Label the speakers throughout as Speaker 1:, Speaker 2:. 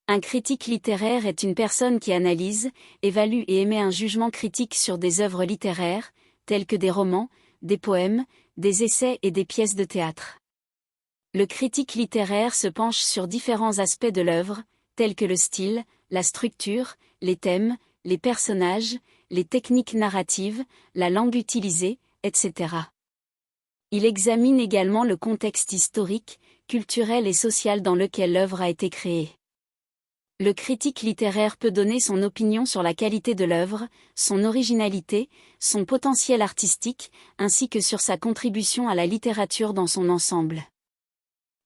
Speaker 1: Un critique littéraire est une personne qui analyse, évalue et émet un jugement critique sur des œuvres littéraires, telles que des romans, des poèmes, des essais et des pièces de théâtre. Le critique littéraire se penche sur différents aspects de l'œuvre, tels que le style, la structure, les thèmes, les personnages, les techniques narratives, la langue utilisée, etc. Il examine également le contexte historique, culturel et social dans lequel l'œuvre a été créée. Le critique littéraire peut donner son opinion sur la qualité de l'œuvre, son originalité, son potentiel artistique, ainsi que sur sa contribution à la littérature dans son ensemble.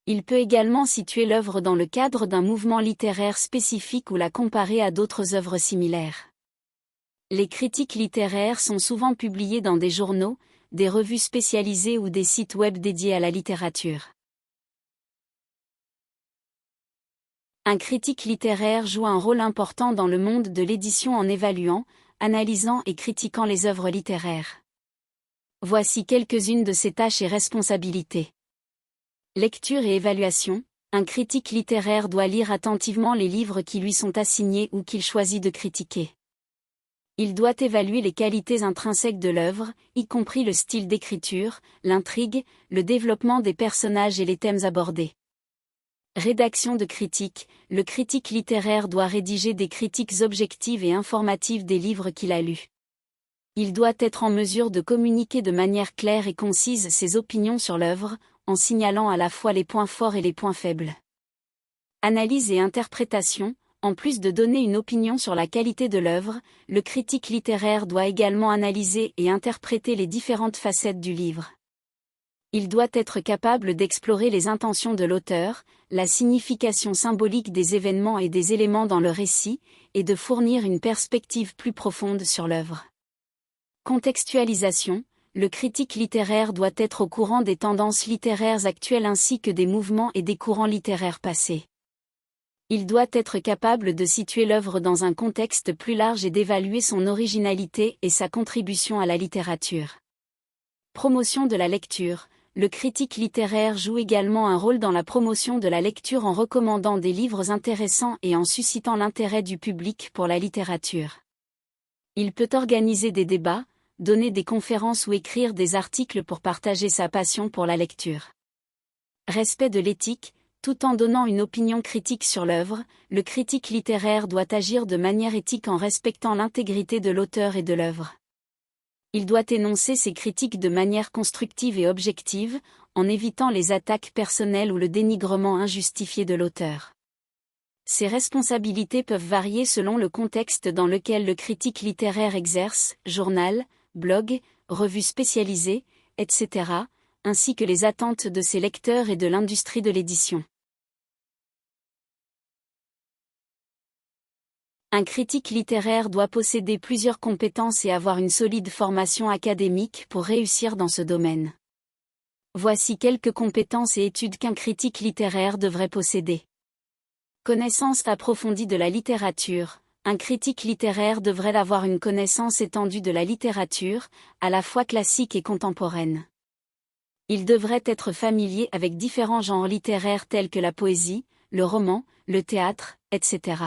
Speaker 1: Il peut également situer l'œuvre dans le cadre d'un mouvement littéraire spécifique ou la comparer à d'autres œuvres similaires. Les critiques littéraires sont souvent publiées dans des journaux, des revues spécialisées ou des sites web dédiés à la littérature. Un critique littéraire joue un rôle important dans le monde de l'édition en évaluant, analysant et critiquant les œuvres littéraires. Voici quelques-unes de ses tâches et responsabilités. Lecture et évaluation. Un critique littéraire doit lire attentivement les livres qui lui sont assignés ou qu'il choisit de critiquer. Il doit évaluer les qualités intrinsèques de l'œuvre, y compris le style d'écriture, l'intrigue, le développement des personnages et les thèmes abordés. Rédaction de critiques. Le critique littéraire doit rédiger des critiques objectives et informatives des livres qu'il a lus. Il doit être en mesure de communiquer de manière claire et concise ses opinions sur l'œuvre, en signalant à la fois les points forts et les points faibles. Analyse et interprétation. En plus de donner une opinion sur la qualité de l'œuvre, le critique littéraire doit également analyser et interpréter les différentes facettes du livre. Il doit être capable d'explorer les intentions de l'auteur, la signification symbolique des événements et des éléments dans le récit, et de fournir une perspective plus profonde sur l'œuvre. Contextualisation. Le critique littéraire doit être au courant des tendances littéraires actuelles ainsi que des mouvements et des courants littéraires passés. Il doit être capable de situer l'œuvre dans un contexte plus large et d'évaluer son originalité et sa contribution à la littérature. Promotion de la lecture. Le critique littéraire joue également un rôle dans la promotion de la lecture en recommandant des livres intéressants et en suscitant l'intérêt du public pour la littérature. Il peut organiser des débats, donner des conférences ou écrire des articles pour partager sa passion pour la lecture. Respect de l'éthique. Tout en donnant une opinion critique sur l'œuvre, le critique littéraire doit agir de manière éthique en respectant l'intégrité de l'auteur et de l'œuvre. Il doit énoncer ses critiques de manière constructive et objective, en évitant les attaques personnelles ou le dénigrement injustifié de l'auteur. Ses responsabilités peuvent varier selon le contexte dans lequel le critique littéraire exerce, journal, blog, revue spécialisée, etc., ainsi que les attentes de ses lecteurs et de l'industrie de l'édition. Un critique littéraire doit posséder plusieurs compétences et avoir une solide formation académique pour réussir dans ce domaine. Voici quelques compétences et études qu'un critique littéraire devrait posséder. Connaissance approfondie de la littérature. Un critique littéraire devrait avoir une connaissance étendue de la littérature, à la fois classique et contemporaine. Il devrait être familier avec différents genres littéraires tels que la poésie, le roman, le théâtre, etc.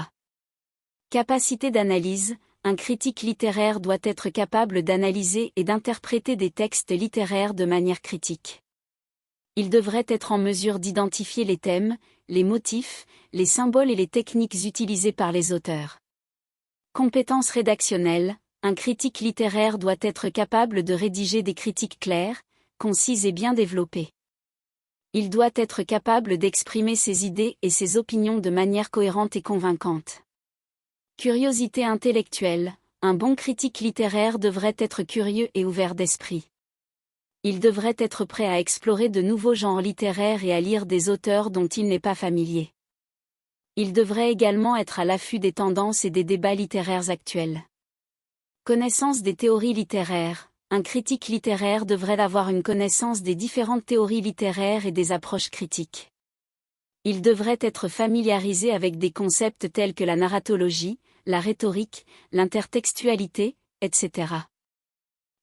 Speaker 1: Capacité d'analyse. Un critique littéraire doit être capable d'analyser et d'interpréter des textes littéraires de manière critique. Il devrait être en mesure d'identifier les thèmes, les motifs, les symboles et les techniques utilisées par les auteurs. Compétences rédactionnelles. Un critique littéraire doit être capable de rédiger des critiques claires, concises et bien développées. Il doit être capable d'exprimer ses idées et ses opinions de manière cohérente et convaincante. Curiosité intellectuelle. Un bon critique littéraire devrait être curieux et ouvert d'esprit. Il devrait être prêt à explorer de nouveaux genres littéraires et à lire des auteurs dont il n'est pas familier. Il devrait également être à l'affût des tendances et des débats littéraires actuels. Connaissance des théories littéraires. Un critique littéraire devrait avoir une connaissance des différentes théories littéraires et des approches critiques. Il devrait être familiarisé avec des concepts tels que la narratologie, la rhétorique, l'intertextualité, etc.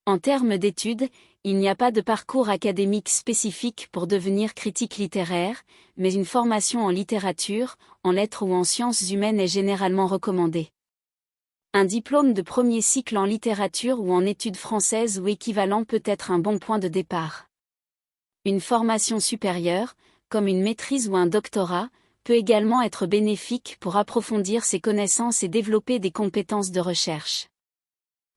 Speaker 1: En termes d'études, il n'y a pas de parcours académique spécifique pour devenir critique littéraire, mais une formation en littérature, en lettres ou en sciences humaines est généralement recommandée. Un diplôme de premier cycle en littérature ou en études françaises ou équivalent peut être un bon point de départ. Une formation supérieure, comme une maîtrise ou un doctorat, peut également être bénéfique pour approfondir ses connaissances et développer des compétences de recherche.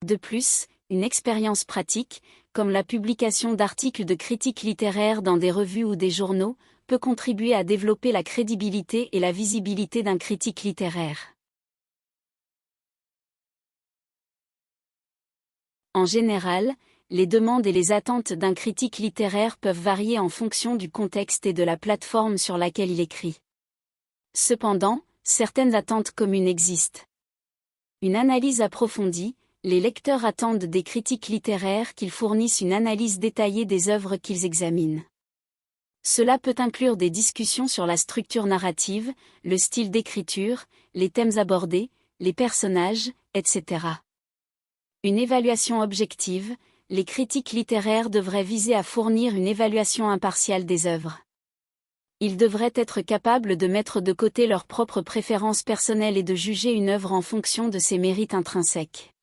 Speaker 1: De plus, une expérience pratique, comme la publication d'articles de critique littéraire dans des revues ou des journaux, peut contribuer à développer la crédibilité et la visibilité d'un critique littéraire. En général, les demandes et les attentes d'un critique littéraire peuvent varier en fonction du contexte et de la plateforme sur laquelle il écrit. Cependant, certaines attentes communes existent. Une analyse approfondie, les lecteurs attendent des critiques littéraires qu'ils fournissent une analyse détaillée des œuvres qu'ils examinent. Cela peut inclure des discussions sur la structure narrative, le style d'écriture, les thèmes abordés, les personnages, etc. Une évaluation objective, les critiques littéraires devraient viser à fournir une évaluation impartiale des œuvres. Ils devraient être capables de mettre de côté leurs propres préférences personnelles et de juger une œuvre en fonction de ses mérites intrinsèques.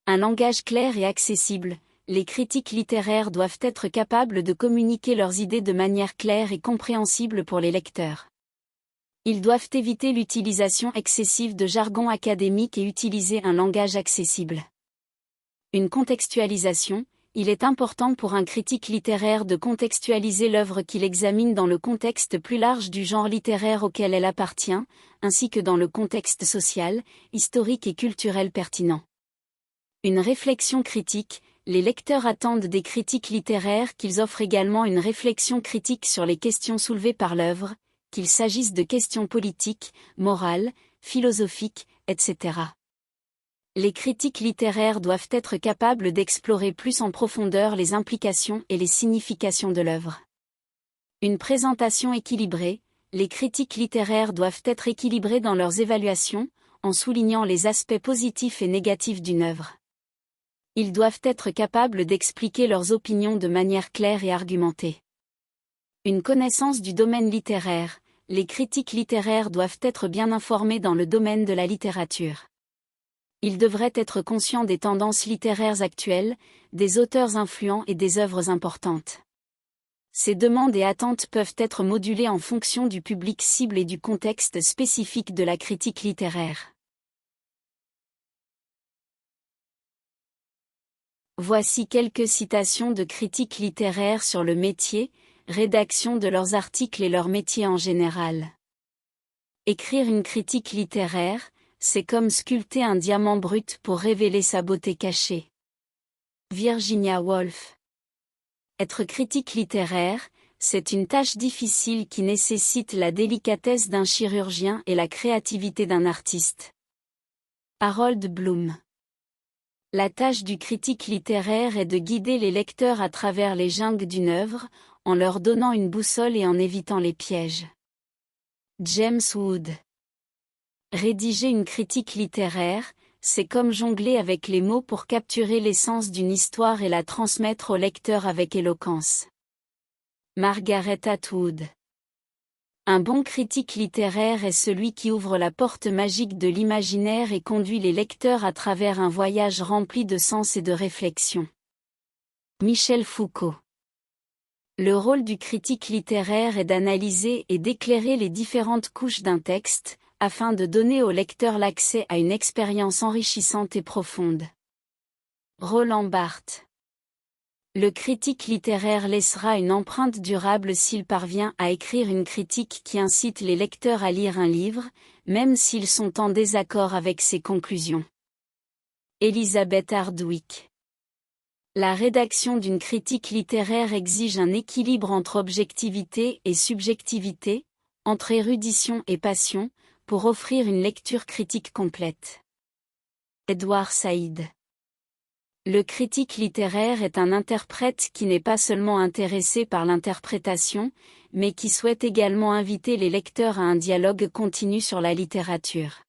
Speaker 1: Un langage clair et accessible, les critiques littéraires doivent être capables de communiquer leurs idées de manière claire et compréhensible pour les lecteurs. Ils doivent éviter l'utilisation excessive de jargon académique et utiliser un langage accessible. Une contextualisation, il est important pour un critique littéraire de contextualiser l'œuvre qu'il examine dans le contexte plus large du genre littéraire auquel elle appartient, ainsi que dans le contexte social, historique et culturel pertinent. Une réflexion critique, les lecteurs attendent des critiques littéraires qu'ils offrent également une réflexion critique sur les questions soulevées par l'œuvre, qu'il s'agisse de questions politiques, morales, philosophiques, etc. Les critiques littéraires doivent être capables d'explorer plus en profondeur les implications et les significations de l'œuvre. Une présentation équilibrée, les critiques littéraires doivent être équilibrées dans leurs évaluations, en soulignant les aspects positifs et négatifs d'une œuvre. Ils doivent être capables d'expliquer leurs opinions de manière claire et argumentée. Une connaissance du domaine littéraire, les critiques littéraires doivent être bien informés dans le domaine de la littérature. Ils devraient être conscients des tendances littéraires actuelles, des auteurs influents et des œuvres importantes. Ces demandes et attentes peuvent être modulées en fonction du public cible et du contexte spécifique de la critique littéraire. Voici quelques citations de critiques littéraires sur le métier, rédaction de leurs articles et leur métier en général. Écrire une critique littéraire, c'est comme sculpter un diamant brut pour révéler sa beauté cachée. Virginia Woolf. Être critique littéraire, c'est une tâche difficile qui nécessite la délicatesse d'un chirurgien et la créativité d'un artiste. Harold Bloom. La tâche du critique littéraire est de guider les lecteurs à travers les jungles d'une œuvre, en leur donnant une boussole et en évitant les pièges. James Wood. Rédiger une critique littéraire, c'est comme jongler avec les mots pour capturer l'essence d'une histoire et la transmettre au lecteur avec éloquence. Margaret Atwood. Un bon critique littéraire est celui qui ouvre la porte magique de l'imaginaire et conduit les lecteurs à travers un voyage rempli de sens et de réflexion. Michel Foucault. Le rôle du critique littéraire est d'analyser et d'éclairer les différentes couches d'un texte, afin de donner au lecteur l'accès à une expérience enrichissante et profonde. Roland Barthes. Le critique littéraire laissera une empreinte durable s'il parvient à écrire une critique qui incite les lecteurs à lire un livre, même s'ils sont en désaccord avec ses conclusions. Elizabeth Hardwick. La rédaction d'une critique littéraire exige un équilibre entre objectivité et subjectivité, entre érudition et passion, pour offrir une lecture critique complète. Edward Said. Le critique littéraire est un interprète qui n'est pas seulement intéressé par l'interprétation, mais qui souhaite également inviter les lecteurs à un dialogue continu sur la littérature.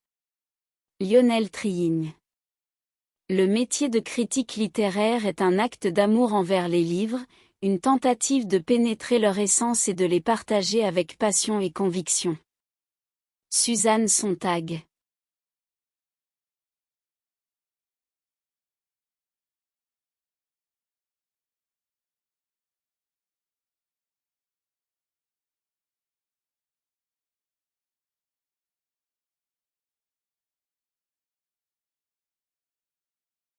Speaker 1: Lionel Triing. Le métier de critique littéraire est un acte d'amour envers les livres, une tentative de pénétrer leur essence et de les partager avec passion et conviction. Suzanne Sontag.